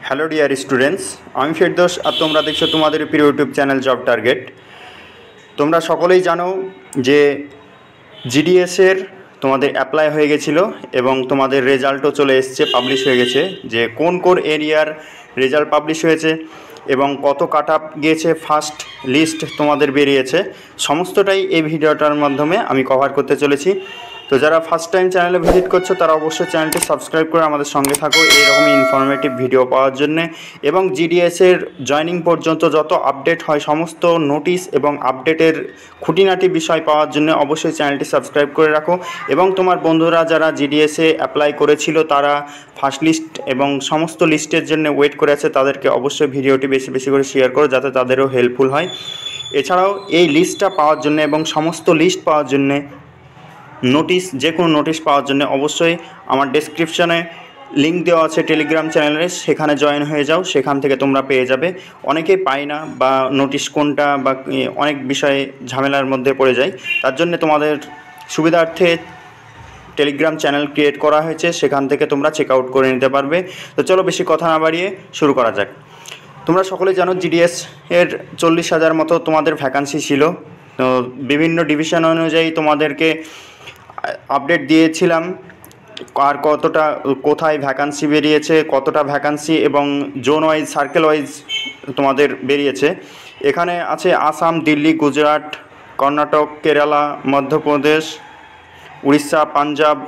Hello dear students, আমি ফেরদৌস আর তোমরা দেখছো তোমাদের প্রিয় ইউটিউব চ্যানেল জব টার্গেট। তোমরা সকলেই জানো যে জিডিএসের তোমাদের অ্যাপ্লাই হয়ে গেছিলো এবং তোমাদের রেজাল্টও চলে এসছে, পাবলিশ হয়ে গেছে যে কোন কোন এরিয়ার রেজাল্ট পাবলিশ হয়েছে এবং কত কাট আপ গিয়েছে, ফার্স্ট লিস্ট তোমাদের বেরিয়েছে। সমস্তটাই এই ভিডিওটার মাধ্যমে আমি কভার করতে চলেছি। তো যারা ফার্স্ট টাইম চ্যানেলে ভিজিট করছো তারা অবশ্যই চ্যানেলটি সাবস্ক্রাইব করে আমাদের সঙ্গে থাকো এইরকমই ইনফরমেটিভ ভিডিও পাওয়ার জন্যে। এবং জিডিএসের জয়নিং পর্যন্ত যত আপডেট হয় সমস্ত নোটিশ এবং আপডেটের খুঁটিনাটি বিষয় পাওয়ার জন্য অবশ্যই চ্যানেলটি সাবস্ক্রাইব করে রাখো। এবং তোমার বন্ধুরা যারা জিডিএসে অ্যাপ্লাই করেছিল তারা ফার্স্ট লিস্ট এবং সমস্ত লিস্টের জন্য ওয়েট করে আছে, তাদেরকে অবশ্যই ভিডিওটি বেশি বেশি করে শেয়ার করো যাতে তাদেরও হেল্পফুল হয়। এছাড়াও এই লিস্টটা পাওয়ার জন্য এবং সমস্ত লিস্ট পাওয়ার জন্যে নোটিশ, যে কোনো নোটিশ পাওয়ার জন্য অবশ্যই আমার ডেসক্রিপশানে লিঙ্ক দেওয়া আছে টেলিগ্রাম চ্যানেলে, সেখানে জয়েন হয়ে যাও, সেখান থেকে তোমরা পেয়ে যাবে। অনেকেই পায় না বা নোটিশ কোনটা বা অনেক বিষয়ে ঝামেলার মধ্যে পড়ে যায়, তার জন্য তোমাদের সুবিধার্থে টেলিগ্রাম চ্যানেল ক্রিয়েট করা হয়েছে, সেখান থেকে তোমরা চেক আউট করে নিতে পারবে। তো চলো বেশি কথা না বাড়িয়ে শুরু করা যাক। তোমরা সকলে জানো জিডিএস এর 40,000 মতো তোমাদের ভ্যাকান্সি ছিল। তো বিভিন্ন ডিভিশন অনুযায়ী তোমাদেরকে আপডেট দিয়েছিলাম আর কতটা কোথায় ভ্যাকান্সি বেরিয়েছে, কতটা ভ্যাকান্সি এবং জোন ওয়াইজ সার্কেল ওয়াইজ তোমাদের বেরিয়েছে। এখানে আছে Assam, Delhi, Gujarat, Karnataka, Kerala, Madhya Pradesh, Orissa, Punjab,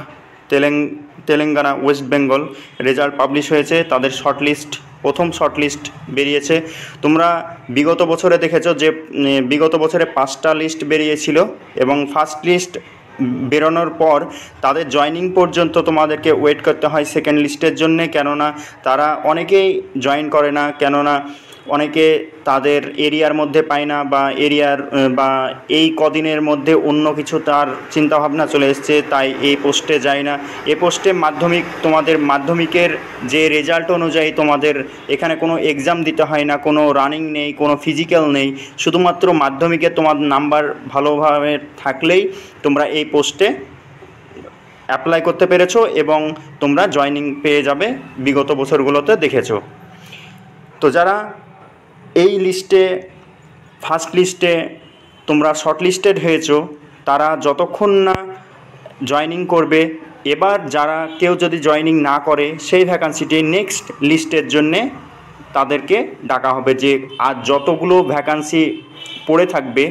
Telangana, West Bengal result publish হয়েছে। তাদের শর্টলিস্ট, প্রথম শর্টলিস্ট বেরিয়েছে। তোমরা বিগত বছরে দেখেছো যে বিগত বছরে 5টা লিস্ট বেরিয়েছিল এবং ফার্স্ট লিস্ট বেরোনোর পর তাদের জয়নিং পর্যন্ত তোমাদেরকে ওয়েট করতে হয় সেকেন্ড লিস্টের জন্যে, কেননা তারা অনেকেই জয়েন করে না, কেননা অনেকে তাদের এরিয়ার মধ্যে পায় না বা বা এই কদিনের মধ্যে অন্য কিছু তার চিন্তাভাবনা চলে এসছে, তাই এই পোস্টে যায় না। এ পোস্টে তোমাদের মাধ্যমিকের যে রেজাল্ট অনুযায়ী তোমাদের এখানে কোনো এক্সাম দিতে হয় না, কোনো রানিং নেই, কোনো ফিজিক্যাল নেই, শুধুমাত্র মাধ্যমিকে তোমার নাম্বার ভালোভাবে থাকলেই তোমরা এই পোস্টে অ্যাপ্লাই করতে পেরেছো এবং তোমরা জয়নিং পেয়ে যাবে, বিগত বছরগুলোতে দেখেছো। তো যারা এই লিস্টে ফার্স্ট লিস্টে তোমরা শর্ট লিস্টেড হয়েছো তারা যতক্ষণ না জয়নিং করবে, এবার যারা কেউ যদি জয়নিং না করে সেই ভ্যাকান্সিটি নেক্সট লিস্টের জন্যে তাদেরকে ডাকা হবে, যে আর যতগুলো ভ্যাকান্সি পড়ে থাকবে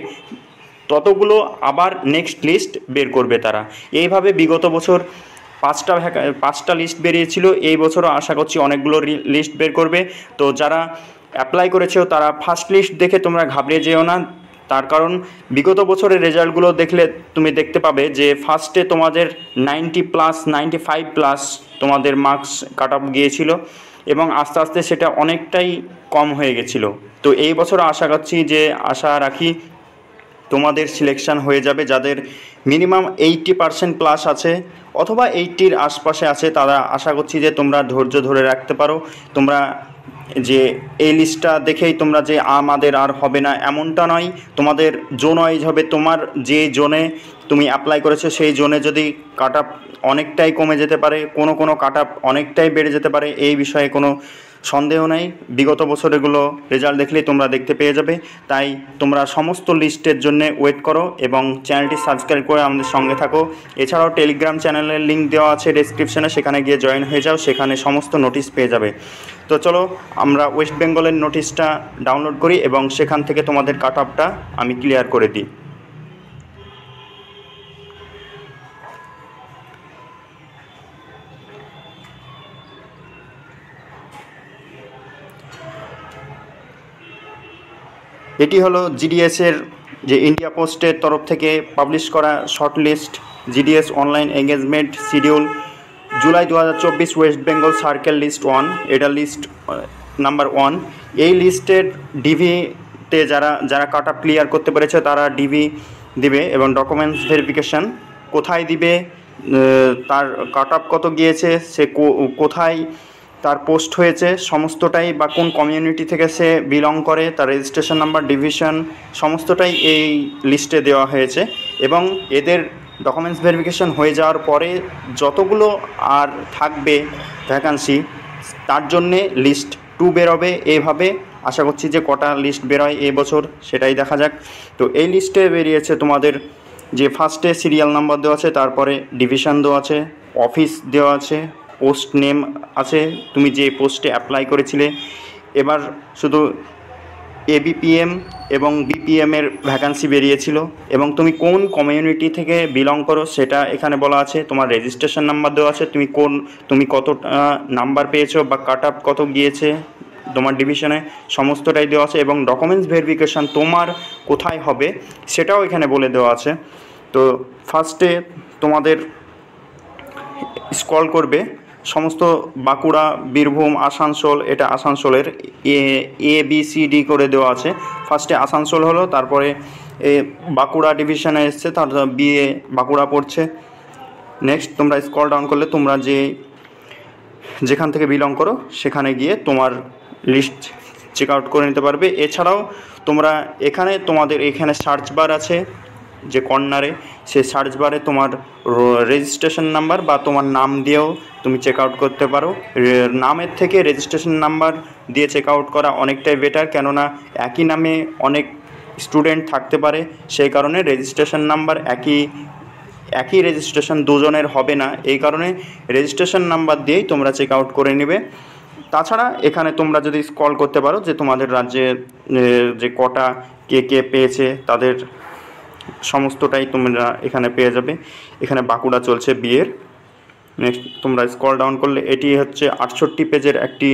ততগুলো আবার নেক্সট লিস্ট বের করবে তারা। এইভাবে বিগত বছর 5টা লিস্ট বেরিয়েছিল, এই বছরও আশা করছি অনেকগুলো লিস্ট বের করবে। তো যারা অ্যাপ্লাই করেছো তারা ফার্স্ট লিস্ট দেখে তোমরা ঘাবড়ে যেও না, তার কারণ বিগত বছরের রেজাল্টগুলো দেখলে তুমি দেখতে পাবে যে ফার্স্টে তোমাদের 90+, 95+ তোমাদের মার্কস কাট অফ গিয়েছিল এবং আস্তে আস্তে সেটা অনেকটাই কম হয়ে গেছিলো। তো এই বছর আশা রাখি তোমাদের সিলেকশান হয়ে যাবে। যাদের মিনিমাম 80% প্লাস আছে অথবা 80-র আশপাশে আছে, তারা আশা করছি যে তোমরা ধৈর্য ধরে রাখতে পারো। তোমরা যে এই লিস্টটা দেখেই তোমরা যে আমাদের আর হবে না এমনটা নয়, তোমাদের জোন ওয়াইজ হবে। তোমার যে জোনে তুমি অ্যাপ্লাই করেছো সেই জোনে যদি কাট আপ অনেকটাই কমে যেতে পারে, কোনো কাট আপ অনেকটাই বেড়ে যেতে পারে, এই বিষয়ে কোনো সন্দেহ নেই। বিগত বছরগুলো রেজাল্ট দেখলেই তোমরা দেখতে পেয়ে যাবে। তাই তোমরা সমস্ত লিস্টের জন্য ওয়েট করো এবং চ্যানেলটি সাবস্ক্রাইব করে আমাদের সঙ্গে থাকো। এছাড়াও টেলিগ্রাম চ্যানেলের লিঙ্ক দেওয়া আছে ডেসক্রিপশানে, সেখানে গিয়ে জয়েন হয়ে যাও, সেখানে সমস্ত নোটিশ পেয়ে যাবে। তো চলো আমরা ওয়েস্ট বেঙ্গলের নোটিশটা ডাউনলোড করি এবং সেখান থেকে তোমাদের কাট আপটা আমি ক্লিয়ার করে দিই। এটি হলো জিডিএসের যে ইন্ডিয়া পোস্টের তরফ থেকে পাবলিশ করা short list, GDS online engagement schedule July 2024 West Bengal circle list 1, এটা লিস্ট নাম্বার 1। এই লিস্টের ডিভিতে যারা কাট আপ ক্লিয়ার করতে পেরেছে তারা ডিভি দিবে এবং ডকুমেন্টস ভেরিফিকেশান কোথায় দিবে, তার কাট আপ কত গিয়েছে, সে কোথায় তার পোস্ট হয়েছে সমস্তটাই, বা কোন কমিউনিটি থেকে সে বিলং করে, তার রেজিস্ট্রেশন নাম্বার, ডিভিশন সমস্তটাই এই লিস্টে দেওয়া হয়েছে। এবং এদের ডকুমেন্টস ভেরিফিকেশন হয়ে যাওয়ার পরে যতগুলো আর থাকবে ভ্যাকান্সি তার জন্যে লিস্ট 2 বেরোবে। এইভাবে আশা করছি যে কটা লিস্ট বেরোয় এবছর সেটাই দেখা যাক। তো এই লিস্টে বেরিয়েছে তোমাদের যে ফার্স্টে সিরিয়াল নাম্বার দেওয়া আছে, তারপরে ডিভিশন দেওয়া আছে, অফিস দেওয়া আছে, পোস্ট নেম আছে, তুমি যে পোস্টে অ্যাপ্লাই করেছিলে। এবার শুধু এবিপিএম এবং বিপিএমের ভ্যাকান্সি বেরিয়েছিল এবং তুমি কোন কমিউনিটি থেকে বিলং করো সেটা এখানে বলা আছে। তোমার রেজিস্ট্রেশন নাম্বার দেওয়া আছে, তুমি কত নাম্বার পেয়েছো বা কাট আপ কত গিয়েছে তোমার ডিভিশনে, সমস্তটাই দেওয়া আছে এবং ডকুমেন্টস ভেরিফিকেশান তোমার কোথায় হবে সেটাও এখানে বলে দেওয়া আছে। তো ফার্স্টে তোমাদের স্ক্রল করবে সমস্ত বাঁকুড়া, বীরভূম, আসানসোল, এটা আসানসোলের ABCD করে দেওয়া আছে। ফার্স্টে আসানসোল হলো, তারপরে বাঁকুড়া ডিভিশনে এসছে, তার BA বাঁকুড়া পড়ছে। নেক্সট তোমরা স্ক্রল ডাউন করলে তোমরা যেখান থেকে বিলং করো সেখানে গিয়ে তোমার লিস্ট চেক আউট করে নিতে পারবে। এছাড়াও তোমরা তোমাদের এখানে সার্চ বার আছে যে কর্নারে, সেই সার্চ বারে তোমার রেজিস্ট্রেশন নাম্বার বা তোমার নাম দিয়েও তুমি চেক আউট করতে পারো। নামের থেকে রেজিস্ট্রেশন নাম্বার দিয়ে চেক আউট করা অনেকটাই বেটার, কেননা একই নামে অনেক স্টুডেন্ট থাকতে পারে, সেই কারণে রেজিস্ট্রেশন নাম্বার একই রেজিস্ট্রেশন দুজনের হবে না, এই কারণে রেজিস্ট্রেশন নাম্বার দিয়েই তোমরা চেক আউট করে নেবে। তাছাড়া এখানে তোমরা যদি স্ক্রল করতে পারো যে তোমাদের রাজ্যে যে কটা কে পেয়েছে তাদের সমস্তটাই তোমরা এখানে পেয়ে যাবে। এখানে বাঁকুড়া চলছে বিয়ের। নেক্সট তোমরা স্ক্রল ডাউন করলে এটি হচ্ছে 68 পেজের একটি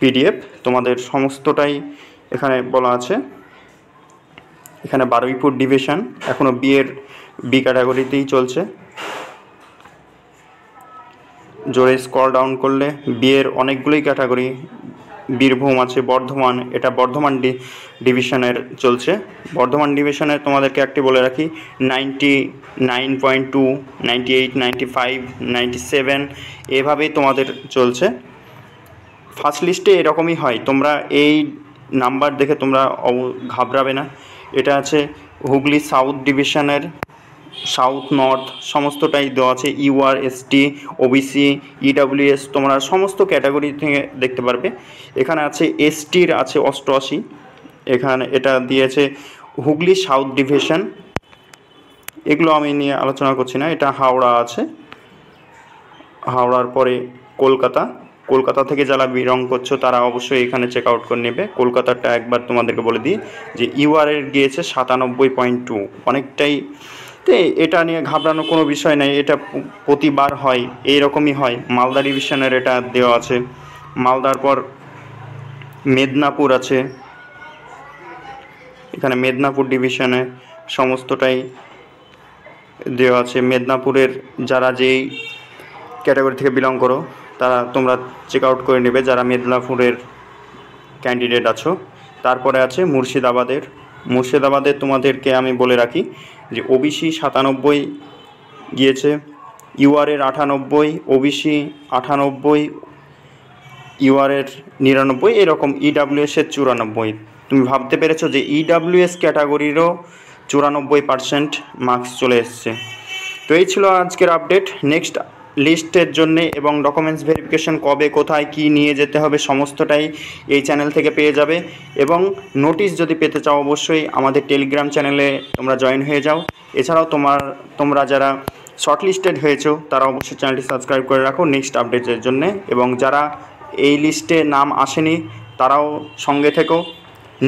PDF, তোমাদের সমস্তটাই এখানে বলা আছে। এখানে বারুইপুর ডিভিশন এখনও বি ক্যাটাগরিতেই চলছে। জোরে স্ক্রল ডাউন করলে বিয়ের অনেকগুলোই ক্যাটাগরি, বীরভূম আছে, বর্ধমান, এটা বর্ধমান ডিভিশনের চলছে। বর্ধমান ডিভিশনের তোমাদেরকে একটি বলে রাখি, 99.2, 98, 95, 97 এভাবেই তোমাদের চলছে। ফার্স্ট লিস্টে এরকমই হয়, তোমরা এই নাম্বার দেখে তোমরা ঘাবড়াবে না। এটা আছে হুগলি সাউথ ডিভিশনের, সাউথ নর্থ সমস্তটাই দেওয়া আছে। UR, ST, OBC, EWS তোমরা সমস্ত ক্যাটাগরি থেকে দেখতে পারবে। এখানে আছে STর আছে 88, এখানে এটা দিয়েছে হুগলি সাউথ ডিভিশন, এগুলো আমি নিয়ে আলোচনা করছি না। এটা হাওড়া আছে, হাওড়ার পরে কলকাতা থেকে যারা বিলং করছো তারা অবশ্যই এখানে চেক আউট করে নেবে। কলকাতাটা একবার তোমাদেরকে বলে দিই যে UR এর গিয়েছে 97.2, অনেকটাই। তো এটা নিয়ে ঘাবড়ানোর কোনো বিষয় নেই, এটা প্রতিবার হয়, এইরকমই হয়। মালদা ডিভিশনের এটা দেওয়া আছে। মালদার পর মেদিনীপুর আছে, এখানে মেদিনীপুর ডিভিশনে সমস্তটাই দেওয়া আছে। মেদিনীপুরের যারা যেই ক্যাটাগরি থেকে বিলং করো তোমরা চেক আউট করে নেবে যারা মেদিনীপুরের ক্যান্ডিডেট আছো। তারপরে আছে মুর্শিদাবাদের তোমাদেরকে আমি বলে রাখি যে OBC 97 গিয়েছে, UR এর 98, OBC 98, UR এর 99, এরকম EWS এর 94। তুমি ভাবতে পেরেছো যে EWS ক্যাটাগরিরও 94% মার্কস চলে এসছে। তো এই ছিল আজকের আপডেট। নেক্সট লিস্টের জন্য এবং ডকুমেন্টস ভেরিফিকেশন কবে কোথায় কি নিয়ে যেতে হবে সমস্তটাই এই চ্যানেল থেকে পেয়ে যাবে। এবং নোটিশ যদি পেতে চাও অবশ্যই আমাদের টেলিগ্রাম চ্যানেলে তোমরা জয়েন হয়ে যাও। এছাড়াও তোমরা যারা শর্ট লিস্টেড হয়েছো তারা অবশ্যই চ্যানেলটি সাবস্ক্রাইব করে রাখো নেক্সট আপডেটের জন্য, এবং যারা এই লিস্টে নাম আসেনি তারাও সঙ্গে থেকো।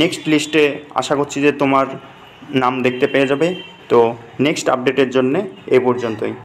নেক্সট লিস্টে আশা করছি যে তোমার নাম দেখতে পেয়ে যাবে। তো নেক্সট আপডেটের জন্যে এ পর্যন্তই।